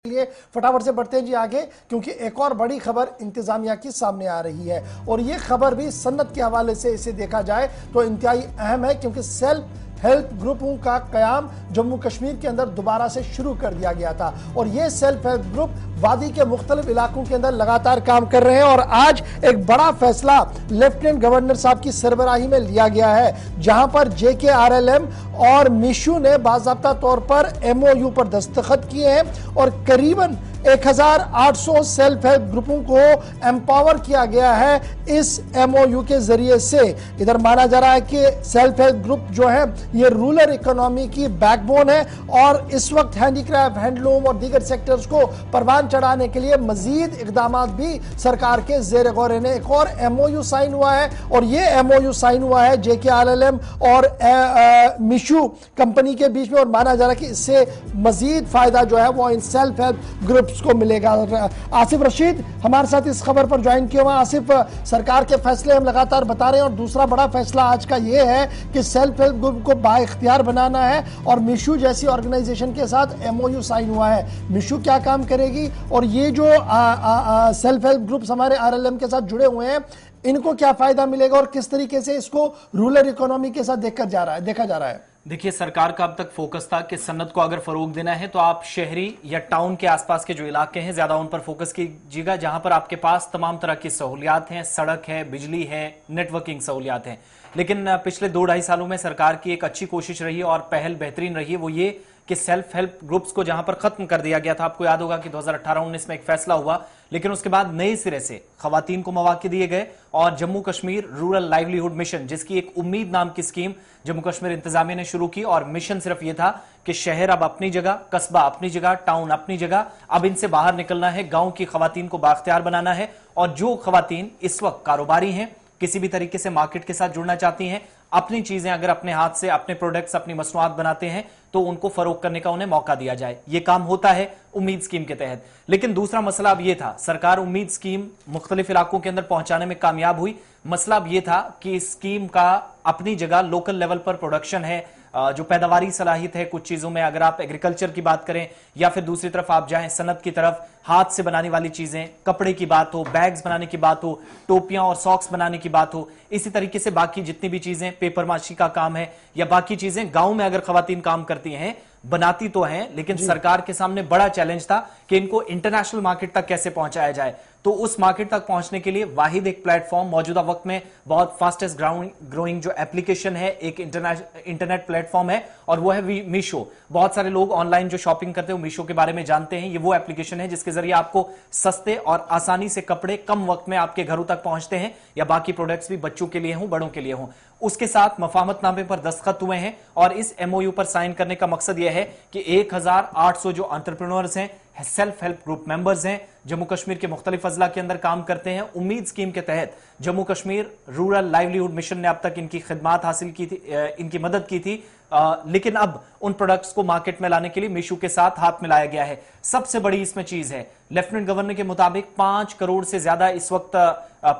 लिए फटाफट से बढ़ते हैं जी आगे, क्योंकि एक और बड़ी खबर इंतजामिया की सामने आ रही है और ये खबर भी सन्नत के हवाले से इसे देखा जाए तो इंतहाई अहम है, क्योंकि सेल्फ हेल्प ग्रुपों का कयाम जम्मू कश्मीर के अंदर दोबारा से शुरू कर दिया गया था और ये सेल्फ हेल्प ग्रुप वादी के मुख्तलिफ इलाकों के अंदर लगातार काम कर रहे हैं और आज एक बड़ा फैसला लेफ्टिनेंट गवर्नर साहब की सरबराही में लिया गया है, जहां पर JKRLM और मिशू ने बाज़ाब्ता तौर पर MOU पर दस्तखत किए हैं और करीबन 1800 सेल्फ हेल्प ग्रुपों को एम्पावर किया गया है इस MOU के जरिए से। इधर माना जा रहा है कि सेल्फ हेल्प ग्रुप जो है ये रूरल इकोनॉमी की बैकबोन है और इस वक्त हैंडीक्राफ्ट, हैंडलूम और दीगर सेक्टर्स को परवान चढ़ाने के लिए मजीद इकदाम भी सरकार के जेर गौर है। एक और MOU साइन हुआ है और ये MOU साइन हुआ है JKRLM और मिशू कंपनी के बीच में और माना जा रहा है कि इससे मजीद फायदा जो है वो इन सेल्फ हेल्प ग्रुप को मिलेगा। आसिफ रशीद हमारे साथ इस खबर पर ज्वाइन किया हुआ। आसिफ, सरकार के फैसले हम लगातार बता रहे हैं और दूसरा बड़ा फैसला आज का यह है कि सेल्फ हेल्प ग्रुप को बाइख्तियार बनाना है और मिशू जैसी ऑर्गेनाइजेशन के साथ MOU साइन हुआ है। मिशू क्या काम करेगी और ये जो सेल्फ हेल्प ग्रुप्स हमारे RLM के साथ जुड़े हुए हैं इनको क्या फायदा मिलेगा और किस तरीके से इसको रूरल इकोनॉमी के साथ देखा जा रहा है? देखिए, सरकार का अब तक फोकस था कि सन्नत को अगर फरोग देना है तो आप शहरी या टाउन के आसपास के जो इलाके हैं ज्यादा उन पर फोकस कीजिएगा, जहां पर आपके पास तमाम तरह की सहूलियात हैं, सड़क है, बिजली है, नेटवर्किंग सहूलियात हैं। लेकिन पिछले 2-2.5 सालों में सरकार की एक अच्छी कोशिश रही है और पहल बेहतरीन रही है, वो ये कि सेल्फ हेल्प ग्रुप्स को जहां पर खत्म कर दिया गया था। आपको याद होगा कि 2018-19 में एक फैसला हुआ, लेकिन उसके बाद नए सिरे से खवातीन को मौके दिए गए और Jammu Kashmir rural livelihood mission, जिसकी एक उम्मीद नाम की स्कीम जम्मू कश्मीर इंतजामिया ने शुरू की और मिशन सिर्फ यह था कि शहर अब अपनी जगह, कस्बा अपनी जगह, टाउन अपनी जगह, अब इनसे बाहर निकलना है, गांव की खवातीन को बाख्तियार बनाना है और जो खवातीन इस वक्त कारोबारी हैं, किसी भी तरीके से मार्केट के साथ जुड़ना चाहती हैं, अपनी चीजें अगर अपने हाथ से अपने प्रोडक्ट्स, अपनी मसनूआत बनाते हैं तो उनको फरोख करने का उन्हें मौका दिया जाए। यह काम होता है उम्मीद स्कीम के तहत। लेकिन दूसरा मसला अब यह था, सरकार उम्मीद स्कीम मुख्तलिफ इलाकों के अंदर पहुंचाने में कामयाब हुई। मसला अब यह था कि इस स्कीम का अपनी जगह लोकल लेवल पर प्रोडक्शन है, जो पैदावारी सलाहियत है कुछ चीजों में, अगर आप एग्रीकल्चर की बात करें या फिर दूसरी तरफ आप जाएं सनत की तरफ, हाथ से बनाने वाली चीजें, कपड़े की बात हो, बैग्स बनाने की बात हो, टोपियां और सॉक्स बनाने की बात हो, इसी तरीके से बाकी जितनी भी चीजें, पेपर माशी का काम है या बाकी चीजें, गांव में अगर खवातीन काम करती हैं, बनाती तो हैं, लेकिन सरकार के सामने बड़ा चैलेंज था कि इनको इंटरनेशनल मार्केट तक कैसे पहुंचाया जाए। तो उस मार्केट तक पहुंचने के लिए वाहिद एक प्लेटफॉर्म मौजूदा वक्त में बहुत फास्टेस्ट ग्रोइंग जो एप्लीकेशन है, एक इंटरनेट प्लेटफॉर्म है और वो है मीशो। बहुत सारे लोग ऑनलाइन जो शॉपिंग करते हैं मीशो के बारे में जानते हैं। ये वो एप्लीकेशन है जिसके जरिए आपको सस्ते और आसानी से कपड़े कम वक्त में आपके घरों तक पहुंचते हैं या बाकी प्रोडक्ट्स भी बच्चों के लिए हों, बड़ों के लिए हों। उसके साथ मफाहमतनामे पर दस्तखत हुए हैं और इस MOU पर साइन करने का मकसद यह है कि 1800 जो एंटरप्रेन्योर्स हैं, सेल्फ हेल्प ग्रुप मेंबर्स हैं, जम्मू कश्मीर के मुख्तलिफ अजला के अंदर काम करते हैं। उम्मीद स्कीम के तहत Jammu Kashmir rural livelihood mission ने अब तक इनकी खिदमात हासिल की थी, इनकी मदद की थी, लेकिन अब उन प्रोडक्ट्स को मार्केट में लाने के लिए मिशू के साथ हाथ मिलाया गया है। सबसे बड़ी इसमें चीज है, लेफ्टिनेंट गवर्नर के मुताबिक 5 करोड़ से ज्यादा इस वक्त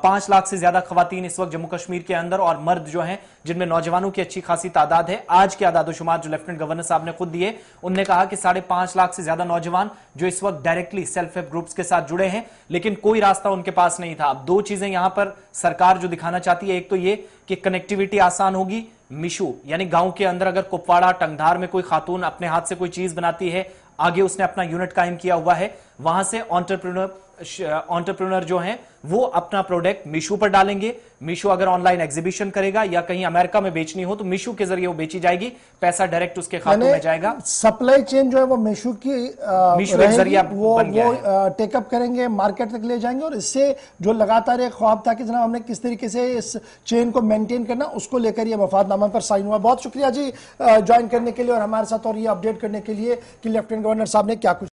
5 लाख से ज्यादा खवातीन इस वक्त जम्मू कश्मीर के अंदर और मर्द जो हैं, जिनमें नौजवानों की अच्छी खासी तादाद है। आज के आदादोशुमार जो लेफ्टिनेंट गवर्नर साहब ने खुद दिए, उन्होंने कहा कि 5.5 लाख से ज्यादा नौजवान जो इस वक्त डायरेक्टली सेल्फ हेल्प ग्रुप्स के साथ जुड़े हैं, लेकिन कोई रास्ता उनके पास नहीं था। अब 2 चीजें यहां पर सरकार जो दिखाना चाहती है, एक तो ये कि कनेक्टिविटी आसान होगी। मिशू यानी गांव के अंदर अगर कुपवाड़ा, टंगधार में कोई खातून अपने हाथ से कोई चीज बनाती है, आगे उसने अपना यूनिट कायम किया हुआ है, वहां से एंटरप्रेन्योर जो हैं वो अपना प्रोडक्ट मीशू पर डालेंगे। मीशू अगर ऑनलाइन एग्जीबिशन करेगा या कहीं अमेरिका में बेचनी हो तो मीशू के जरिए वो बेची जाएगी, पैसा डायरेक्ट उसके खातों में जाएगा। सप्लाई चेन जो है वो मीशू की जरिए वो टेकअप करेंगे, मार्केट तक ले जाएंगे और इससे जो लगातार एक ख्वाब था कि जनाब हमने किस तरीके से इस चेन को मेंटेन करना, उसको लेकर ये मफादनामा पर साइन हुआ। बहुत शुक्रिया जी ज्वाइन करने के लिए और हमारे साथ और ये अपडेट करने के लिए कि लेफ्टिनेंट गवर्नर साहब ने क्या कुछ